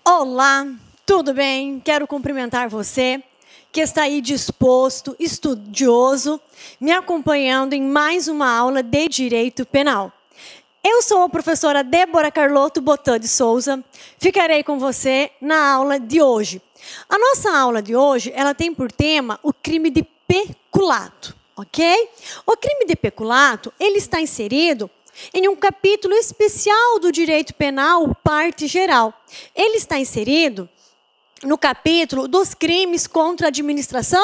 Olá, tudo bem? Quero cumprimentar você que está aí disposto, estudioso, me acompanhando em mais uma aula de Direito Penal. Eu sou a professora Débora Carlotto Botan de Souza, ficarei com você na aula de hoje. A nossa aula de hoje, ela tem por tema o crime de peculato, ok? O crime de peculato, ele está inserido em um capítulo especial do direito penal, parte geral. Ele está inserido no capítulo dos crimes contra a administração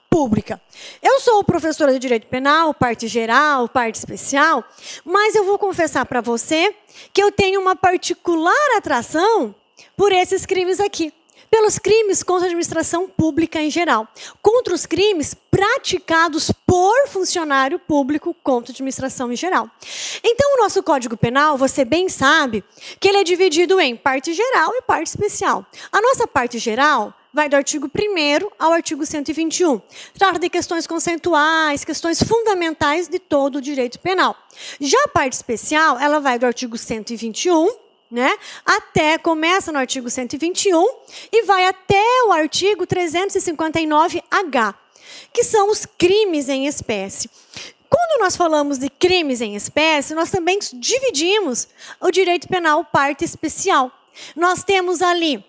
pública. Eu sou professora de direito penal, parte geral, parte especial, mas eu vou confessar para você que eu tenho uma particular atração por esses crimes aqui. Pelos crimes contra a administração pública em geral, contra os crimes praticados por funcionário público contra a administração em geral. Então, o nosso Código Penal, você bem sabe, que ele é dividido em parte geral e parte especial. A nossa parte geral vai do artigo 1º ao artigo 121. Trata de questões conceituais, questões fundamentais de todo o direito penal. Já a parte especial, ela vai do artigo 121, começa no artigo 121 e vai até o artigo 359-H, que são os crimes em espécie. Quando nós falamos de crimes em espécie, nós também dividimos o direito penal parte especial. Nós temos ali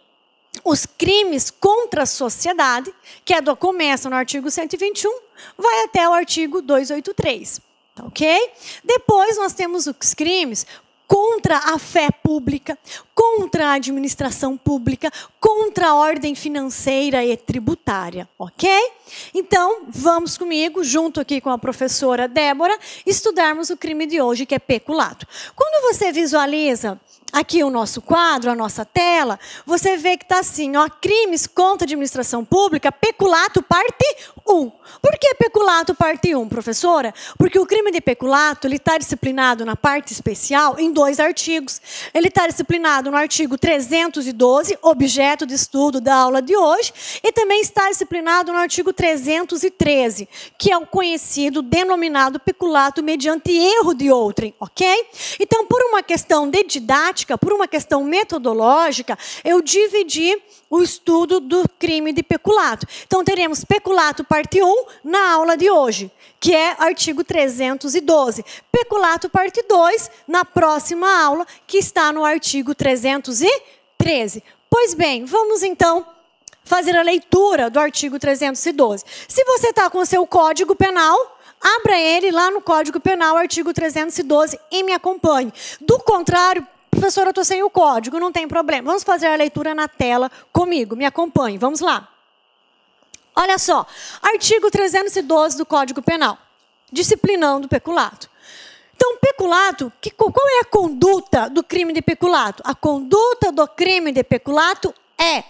os crimes contra a sociedade, que começa no artigo 121, vai até o artigo 283, tá, ok? Depois nós temos os crimes contra a fé pública, contra a administração pública, contra a ordem financeira e tributária, ok? Então, vamos comigo, junto aqui com a professora Débora, estudarmos o crime de hoje, que é peculato. Quando você visualiza aqui o nosso quadro, a nossa tela, você vê que está assim, ó, crimes contra a administração pública, peculato, parte 1. Por que peculato, parte 1, professora? Porque o crime de peculato, ele está disciplinado na parte especial em 2 artigos. Ele está disciplinado no artigo 312, objeto de estudo da aula de hoje, e também está disciplinado no artigo 313, que é o conhecido, denominado peculato mediante erro de outrem, ok? Então, por uma questão de didática, por uma questão metodológica, eu dividi o estudo do crime de peculato. Então, teremos peculato parte 1 na aula de hoje, que é artigo 312. Peculato parte 2 na próxima aula, que está no artigo 313. Pois bem, vamos então fazer a leitura do artigo 312. Se você está com o seu Código Penal, abra ele lá no Código Penal, artigo 312, e me acompanhe. Do contrário, professora, eu estou sem o código, não tem problema. Vamos fazer a leitura na tela comigo. Me acompanhe. Vamos lá. Olha só. Artigo 312 do Código Penal. Disciplinando o peculato. Então, peculato, qual é a conduta do crime de peculato? A conduta do crime de peculato é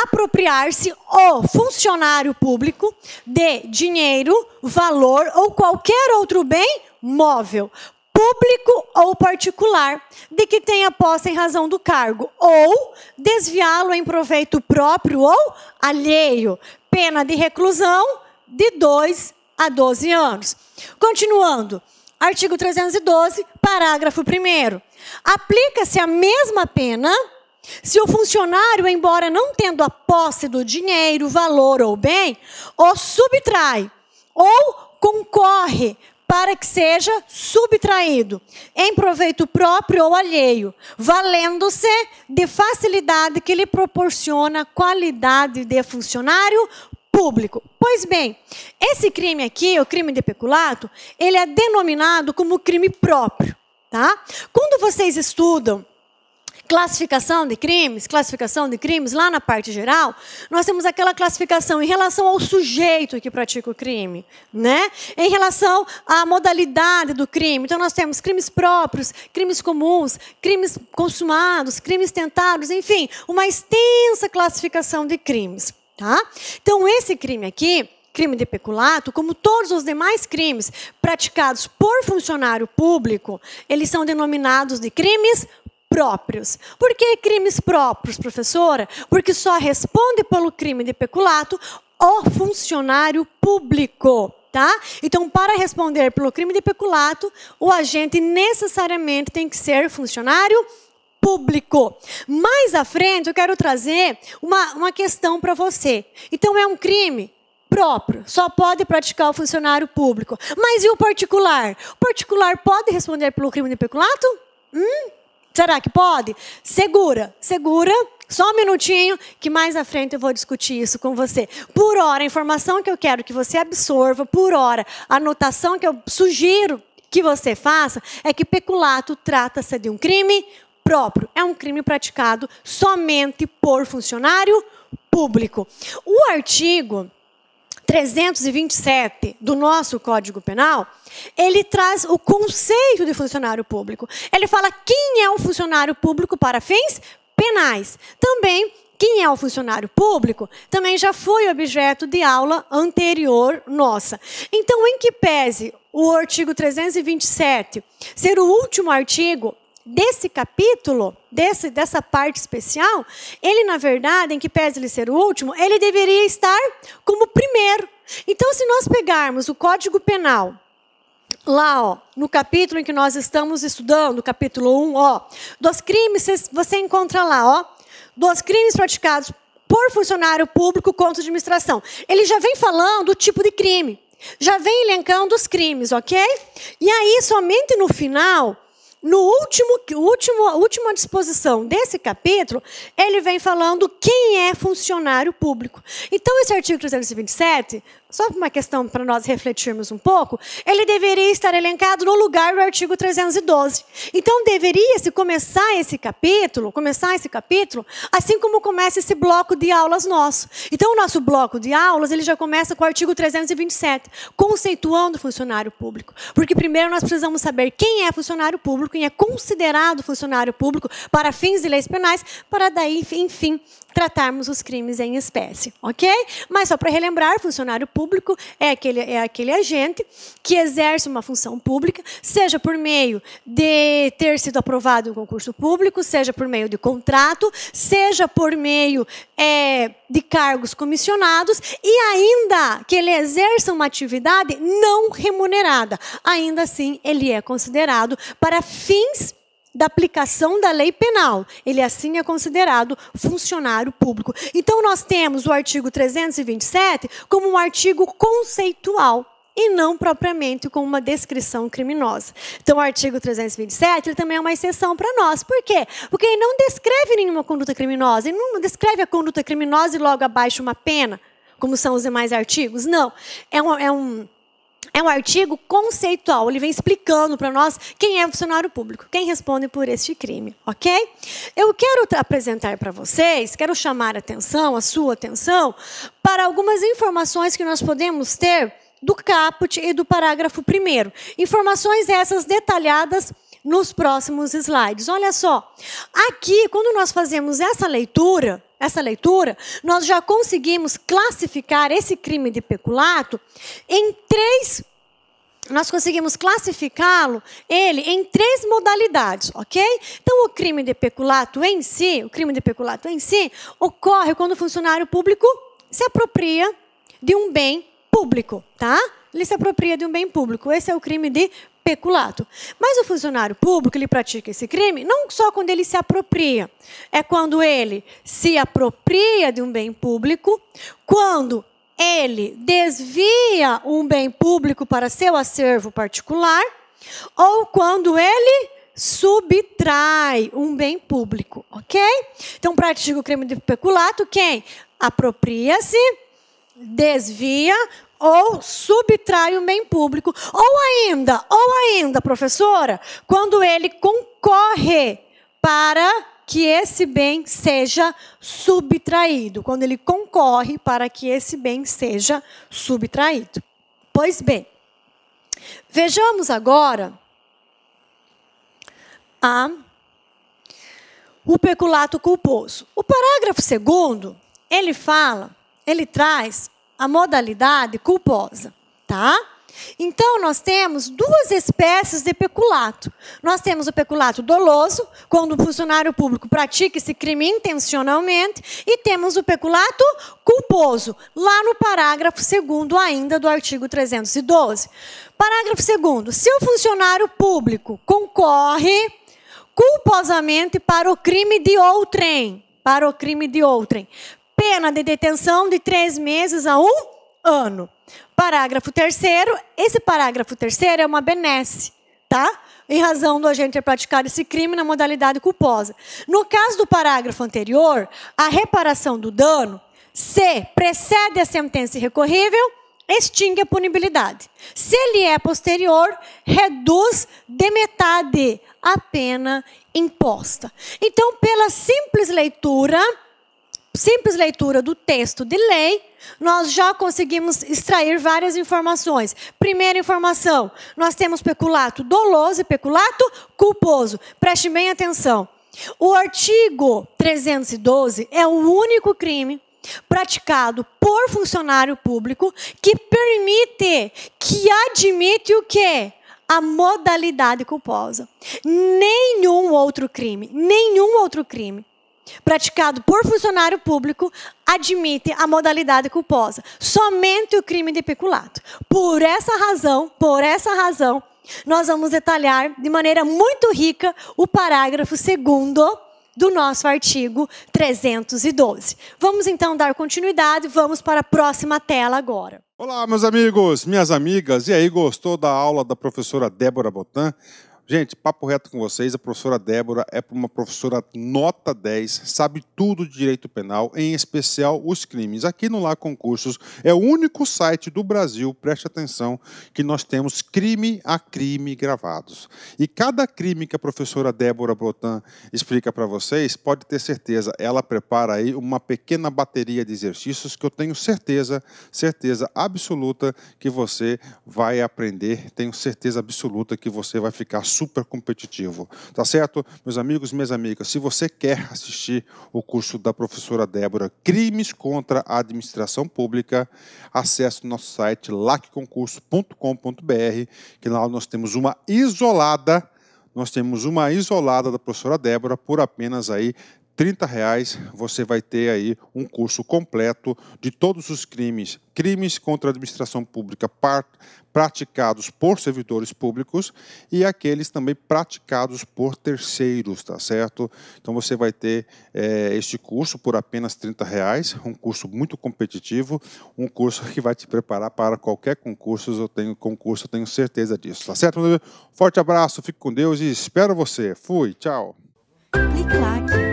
apropriar-se o funcionário público de dinheiro, valor ou qualquer outro bem móvel, público ou particular, de que tenha posse em razão do cargo, ou desviá-lo em proveito próprio ou alheio, pena de reclusão de 2 a 12 anos. Continuando, artigo 312, parágrafo 1º. Aplica-se a mesma pena se o funcionário, embora não tendo a posse do dinheiro, valor ou bem, o subtrai ou concorre para que seja subtraído em proveito próprio ou alheio, valendo-se de facilidade que lhe proporciona qualidade de funcionário público. Pois bem, esse crime aqui, o crime de peculato, ele é denominado como crime próprio, tá? Quando vocês estudam classificação de crimes, lá na parte geral, nós temos aquela classificação em relação ao sujeito que pratica o crime, né? Em relação à modalidade do crime. Então, nós temos crimes próprios, crimes comuns, crimes consumados, crimes tentados, enfim, uma extensa classificação de crimes, tá? Então, esse crime aqui, crime de peculato, como todos os demais crimes praticados por funcionário público, eles são denominados de crimes próprios. Por que crimes próprios, professora? Porque só responde pelo crime de peculato o funcionário público, tá? Então, para responder pelo crime de peculato, o agente necessariamente tem que ser funcionário público. Mais à frente, eu quero trazer uma questão para você. Então, é um crime próprio, só pode praticar o funcionário público. Mas e o particular? O particular pode responder pelo crime de peculato? Será que pode? Segura. Só um minutinho, que mais à frente eu vou discutir isso com você. Por hora, a informação que eu quero que você absorva, por hora, a anotação que eu sugiro que você faça, é que peculato trata-se de um crime próprio. É um crime praticado somente por funcionário público. O artigo 327 do nosso Código Penal, ele traz o conceito de funcionário público. Ele fala quem é o funcionário público para fins penais. Também, quem é o funcionário público, também já foi objeto de aula anterior nossa. Então, em que pese o artigo 327 ser o último artigo desse capítulo, dessa parte especial, ele, na verdade, em que pese ele ser o último, ele deveria estar como primeiro. Então, se nós pegarmos o Código Penal, lá, ó, no capítulo em que nós estamos estudando, capítulo 1, ó, dos crimes, você encontra lá, ó, dos crimes praticados por funcionário público contra a administração. Ele já vem falando do tipo de crime, já vem elencando os crimes, ok? E aí, somente no final, última disposição desse capítulo, ele vem falando quem é funcionário público. Então, esse artigo 327, só uma questão para nós refletirmos um pouco, ele deveria estar elencado no lugar do artigo 312. Então, deveria-se começar esse capítulo, assim como começa esse bloco de aulas nosso. Então, o nosso bloco de aulas, ele já começa com o artigo 327, conceituando o funcionário público. Porque primeiro nós precisamos saber quem é funcionário público, quem é considerado funcionário público para fins de leis penais, para daí, enfim, tratarmos os crimes em espécie, ok? Mas só para relembrar, funcionário público é aquele agente que exerce uma função pública, seja por meio de ter sido aprovado em um concurso público, seja por meio de contrato, seja por meio de cargos comissionados e ainda que ele exerça uma atividade não remunerada. Ainda assim, ele é considerado para fins da aplicação da lei penal. Ele assim é considerado funcionário público. Então, nós temos o artigo 327 como um artigo conceitual e não propriamente como uma descrição criminosa. Então, o artigo 327 ele também é uma exceção para nós. Por quê? Porque ele não descreve nenhuma conduta criminosa. Ele não descreve a conduta criminosa e logo abaixo uma pena, como são os demais artigos. Não. É um artigo conceitual, ele vem explicando para nós quem é o funcionário público, quem responde por este crime, ok? Eu quero apresentar para vocês, quero chamar a sua atenção, para algumas informações que nós podemos ter do caput e do parágrafo 1º. Informações essas detalhadas nos próximos slides. Olha só, aqui, quando nós fazemos essa leitura, nós já conseguimos classificar esse crime de peculato em nós conseguimos classificá-lo em três modalidades, ok? Então, o crime de peculato em si ocorre quando o funcionário público se apropria de um bem público, tá? Ele se apropria de um bem público. Esse é o crime de peculato. Mas o funcionário público, ele pratica esse crime não só quando ele se apropria, é quando ele se apropria de um bem público, quando ele desvia um bem público para seu acervo particular, ou quando ele subtrai um bem público, ok? Então, pratica o crime de peculato quem apropria-se, desvia ou subtrai um bem público. Ou ainda, professora, quando ele concorre para que esse bem seja subtraído. Quando ele concorre para que esse bem seja subtraído. Pois bem, vejamos agora o peculato culposo. O parágrafo 2º, ele traz a modalidade culposa, tá? Então, nós temos duas espécies de peculato. Nós temos o peculato doloso, quando o funcionário público pratica esse crime intencionalmente, e temos o peculato culposo, lá no parágrafo 2º ainda do artigo 312. Parágrafo 2º. Se o funcionário público concorre culposamente para o crime de outrem. Para o crime de outrem. Pena de detenção de 3 meses a 1 ano. Parágrafo 3º. Esse parágrafo 3º é uma benesse, tá? Em razão do agente ter praticado esse crime na modalidade culposa. No caso do parágrafo anterior, a reparação do dano, se precede a sentença irrecorrível, extingue a punibilidade. Se ele é posterior, reduz de metade a pena imposta. Então, pela simples leitura do texto de lei, nós já conseguimos extrair várias informações. Primeira informação, nós temos peculato doloso e peculato culposo. Preste bem atenção. O artigo 312 é o único crime praticado por funcionário público que admite o quê? A modalidade culposa. Nenhum outro crime praticado por funcionário público admite a modalidade culposa. Somente o crime de peculato. Por essa razão, nós vamos detalhar de maneira muito rica o parágrafo 2º do nosso artigo 312. Vamos então dar continuidade, vamos para a próxima tela agora. Olá, meus amigos, minhas amigas. E aí, gostou da aula da professora Débora Botan? Gente, papo reto com vocês, a professora Débora é uma professora nota 10, sabe tudo de direito penal, em especial os crimes. Aqui no Lá Concursos é o único site do Brasil, preste atenção, que nós temos crime a crime gravados. E cada crime que a professora Débora Botan explica para vocês, pode ter certeza, ela prepara aí uma pequena bateria de exercícios que eu tenho certeza absoluta que você vai aprender, tenho certeza absoluta que você vai ficar super competitivo, tá certo? Meus amigos, minhas amigas, se você quer assistir o curso da professora Débora, Crimes contra a Administração Pública, acesse o nosso site lacconcurso.com.br, que lá nós temos uma isolada da professora Débora por apenas aí R$30, você vai ter aí um curso completo de todos os crimes contra a administração pública praticados por servidores públicos e aqueles também praticados por terceiros, tá certo? Então você vai ter este curso por apenas R$30, um curso muito competitivo, um curso que vai te preparar para qualquer concurso, eu tenho certeza disso, tá certo? Forte abraço, fique com Deus e espero você. Fui, tchau. Clique lá aqui.